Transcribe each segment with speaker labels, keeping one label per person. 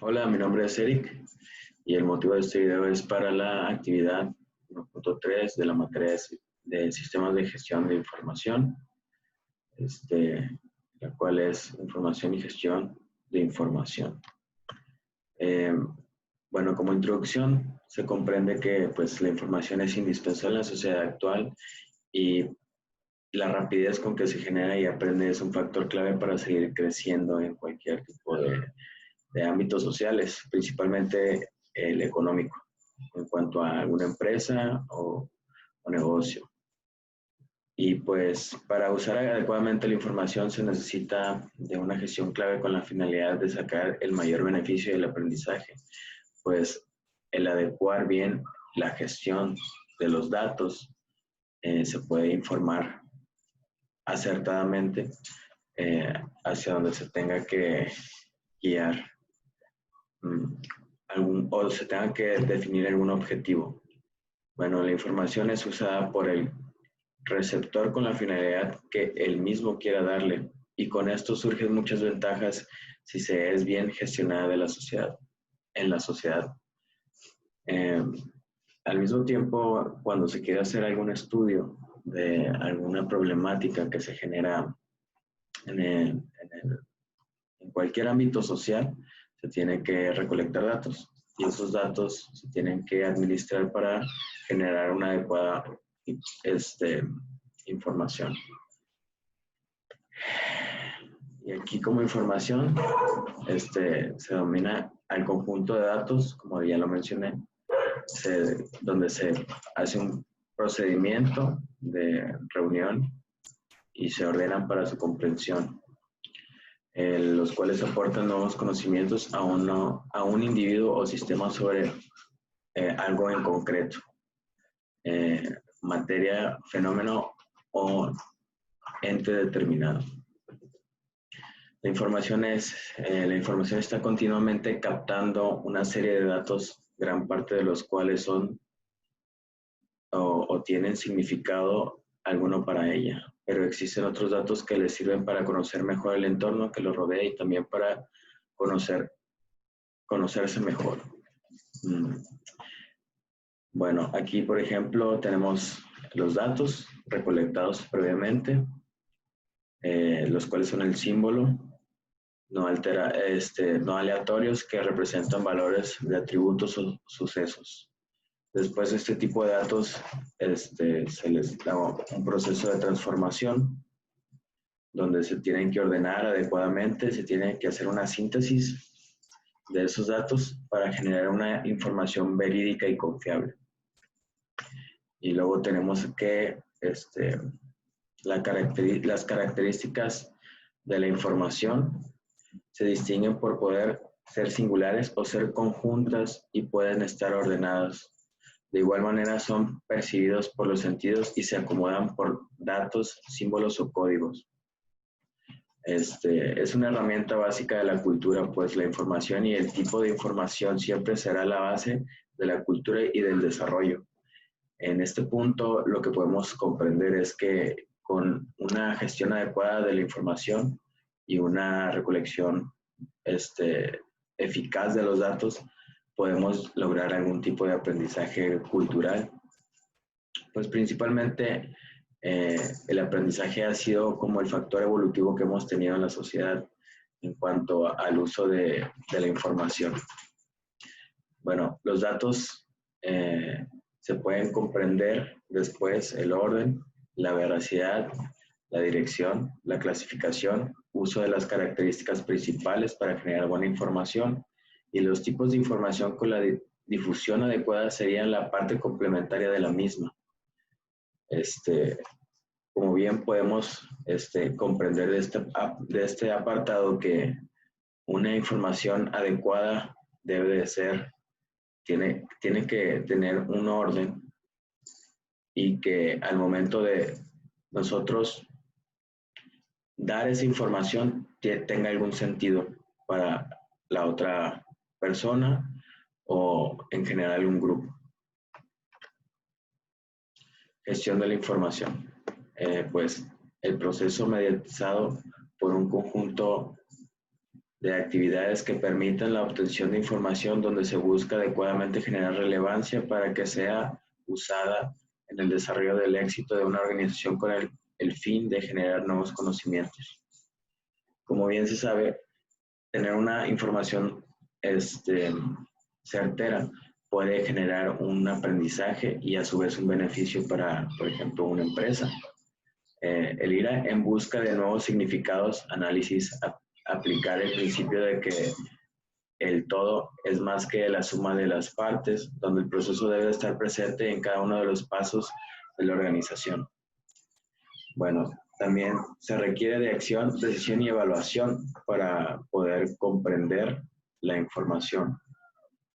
Speaker 1: Hola, mi nombre es Eric y el motivo de este video es para la actividad 1.3 de la materia de sistemas de gestión de información, la cual es información y gestión de información. Bueno, como introducción, se comprende que pues, la información es indispensable en la sociedad actual y la rapidez con que se genera y aprende es un factor clave para seguir creciendo en cualquier tipo de ámbitos sociales, principalmente el económico, en cuanto a alguna empresa o negocio. Y pues para usar adecuadamente la información se necesita de una gestión clave con la finalidad de sacar el mayor beneficio del aprendizaje, pues el adecuar bien la gestión de los datos se puede informar acertadamente hacia donde se tenga que guiar o se tenga que definir algún objetivo. Bueno, la información es usada por el receptor con la finalidad que él mismo quiera darle, y con esto surgen muchas ventajas si se es bien gestionada de la sociedad, en la sociedad. Al mismo tiempo, cuando se quiere hacer algún estudio de alguna problemática que se genera en cualquier ámbito social, se tiene que recolectar datos y esos datos se tienen que administrar para generar una adecuada información. Y aquí como información se denomina al conjunto de datos, como ya lo mencioné, donde se hace un procedimiento de reunión y se ordenan para su comprensión, los cuales aportan nuevos conocimientos a un individuo o sistema sobre algo en concreto, materia, fenómeno o ente determinado. La información está continuamente captando una serie de datos, gran parte de los cuales son o tienen significado alguno para ella, pero existen otros datos que les sirven para conocer mejor el entorno que los rodea y también para conocerse mejor. Bueno, aquí por ejemplo tenemos los datos recolectados previamente, los cuales son el símbolo, no aleatorios, que representan valores de atributos o sucesos. Después de este tipo de datos se les da un proceso de transformación donde se tienen que ordenar adecuadamente, se tiene que hacer una síntesis de esos datos para generar una información verídica y confiable. Y luego tenemos que las características de la información se distinguen por poder ser singulares o ser conjuntas y pueden estar ordenadas. De igual manera son percibidos por los sentidos y se acomodan por datos, símbolos o códigos. Es una herramienta básica de la cultura, pues la información y el tipo de información siempre será la base de la cultura y del desarrollo. En este punto, lo que podemos comprender es que con una gestión adecuada de la información y una recolección eficaz de los datos, podemos lograr algún tipo de aprendizaje cultural. Pues principalmente el aprendizaje ha sido como el factor evolutivo que hemos tenido en la sociedad en cuanto al uso de la información. Bueno, los datos se pueden comprender después el orden, la veracidad, la dirección, la clasificación, uso de las características principales para generar buena información, y los tipos de información con la difusión adecuada serían la parte complementaria de la misma. Como bien podemos comprender de este apartado, que una información adecuada debe de ser, tiene que tener un orden, y que al momento de nosotros dar esa información tenga algún sentido para la otra persona o en general un grupo. Gestión de la información. Pues el proceso mediatizado por un conjunto de actividades que permitan la obtención de información donde se busca adecuadamente generar relevancia para que sea usada en el desarrollo del éxito de una organización con el fin de generar nuevos conocimientos. Como bien se sabe, tener una información certera puede generar un aprendizaje y a su vez un beneficio para, por ejemplo, una empresa. El ir en busca de nuevos significados, análisis, aplicar el principio de que el todo es más que la suma de las partes, donde el proceso debe estar presente en cada uno de los pasos de la organización. Bueno, también se requiere de acción, decisión y evaluación para poder comprender la información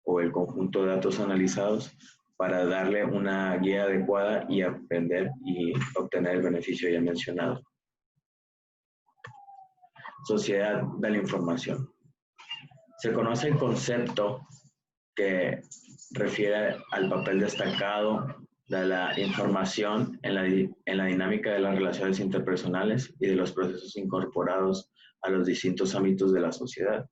Speaker 1: o el conjunto de datos analizados para darle una guía adecuada y aprender y obtener el beneficio ya mencionado. Sociedad de la información. Se conoce el concepto que refiere al papel destacado de la información en la dinámica de las relaciones interpersonales y de los procesos incorporados a los distintos ámbitos de la sociedad.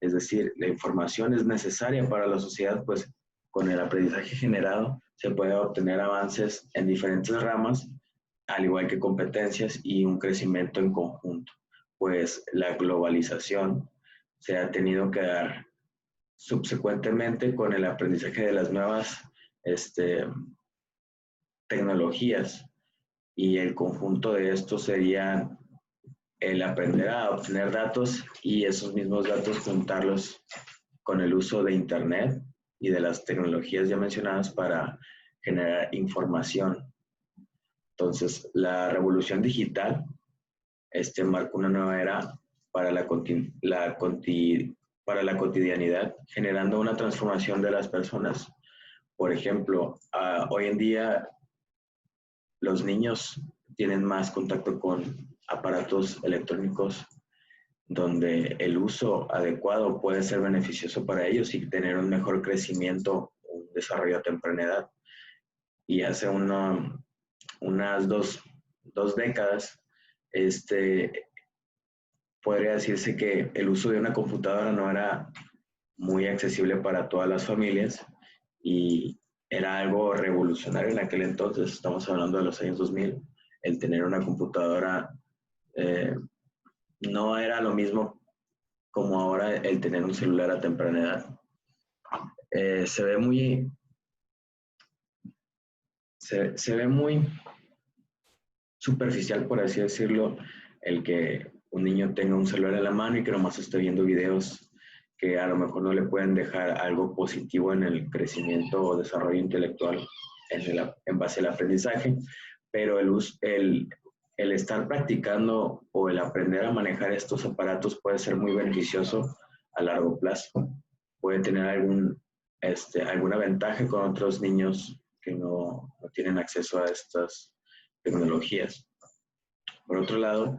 Speaker 1: Es decir, la información es necesaria para la sociedad, pues con el aprendizaje generado se puede obtener avances en diferentes ramas, al igual que competencias y un crecimiento en conjunto, pues la globalización se ha tenido que dar subsecuentemente con el aprendizaje de las nuevas tecnologías, y el conjunto de estos serían el aprender a obtener datos y esos mismos datos juntarlos con el uso de Internet y de las tecnologías ya mencionadas para generar información. Entonces, la revolución digital marcó una nueva era para la cotidianidad, generando una transformación de las personas. Por ejemplo, hoy en día los niños tienen más contacto con aparatos electrónicos donde el uso adecuado puede ser beneficioso para ellos y tener un mejor crecimiento, un desarrollo a temprana edad. Y hace unas dos décadas, podría decirse que el uso de una computadora no era muy accesible para todas las familias y era algo revolucionario en aquel entonces. Estamos hablando de los años 2000. El tener una computadora no era lo mismo como ahora el tener un celular a temprana edad. Se ve muy superficial, por así decirlo, el que un niño tenga un celular en la mano y que nomás esté viendo videos que a lo mejor no le pueden dejar algo positivo en el crecimiento o desarrollo intelectual en base al aprendizaje, pero el estar practicando o el aprender a manejar estos aparatos puede ser muy beneficioso a largo plazo. Puede tener alguna ventaja con otros niños que no tienen acceso a estas tecnologías. Por otro lado,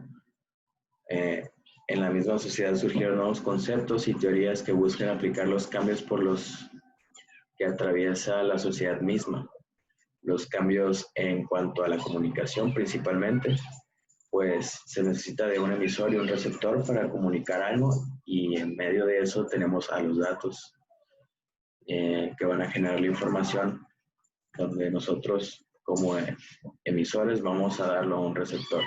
Speaker 1: en la misma sociedad surgieron nuevos conceptos y teorías que buscan aplicar los cambios por los que atraviesa la sociedad misma. Los cambios en cuanto a la comunicación principalmente, pues se necesita de un emisor y un receptor para comunicar algo, y en medio de eso tenemos a los datos que van a generar la información, donde nosotros como emisores vamos a darlo a un receptor.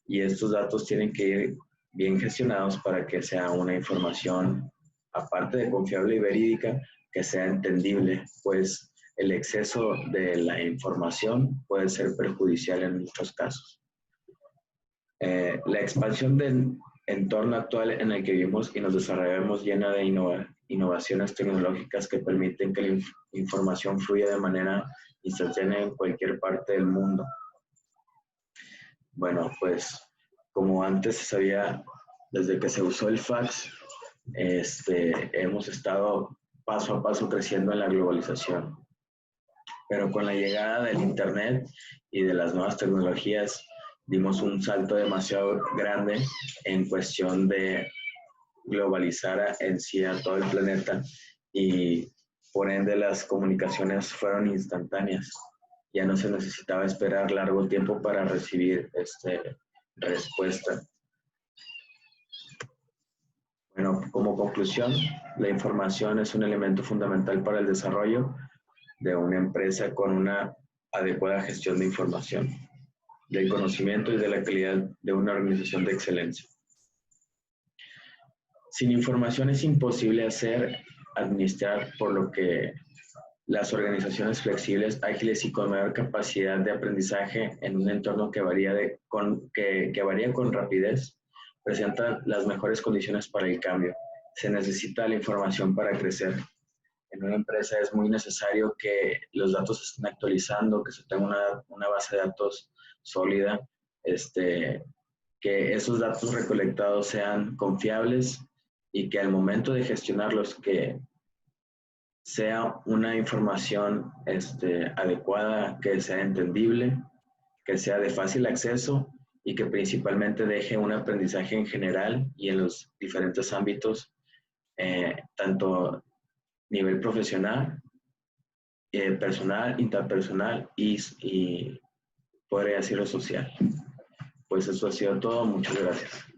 Speaker 1: Y estos datos tienen que ir bien gestionados para que sea una información, aparte de confiable y verídica, que sea entendible, pues el exceso de la información puede ser perjudicial en muchos casos. La expansión del entorno actual en el que vivimos y nos desarrollamos llena de innovaciones tecnológicas que permiten que la información fluya de manera instantánea en cualquier parte del mundo. Bueno, pues como antes se sabía, desde que se usó el fax, hemos estado paso a paso creciendo en la globalización. Pero con la llegada del Internet y de las nuevas tecnologías, dimos un salto demasiado grande en cuestión de globalizar en sí a todo el planeta, y por ende las comunicaciones fueron instantáneas. Ya no se necesitaba esperar largo tiempo para recibir respuesta. Bueno, como conclusión, la información es un elemento fundamental para el desarrollo de una empresa con una adecuada gestión de información, del conocimiento y de la calidad de una organización de excelencia. Sin información es imposible administrar, por lo que las organizaciones flexibles, ágiles y con mayor capacidad de aprendizaje en un entorno que varía con rapidez, presentan las mejores condiciones para el cambio. Se necesita la información para crecer. En una empresa es muy necesario que los datos se estén actualizando, que se tenga una base de datos sólida, que esos datos recolectados sean confiables y que al momento de gestionarlos, que sea una información adecuada, que sea entendible, que sea de fácil acceso y que principalmente deje un aprendizaje en general y en los diferentes ámbitos, tanto nivel profesional, personal, interpersonal y podría decirlo social. Pues eso ha sido todo. Muchas gracias.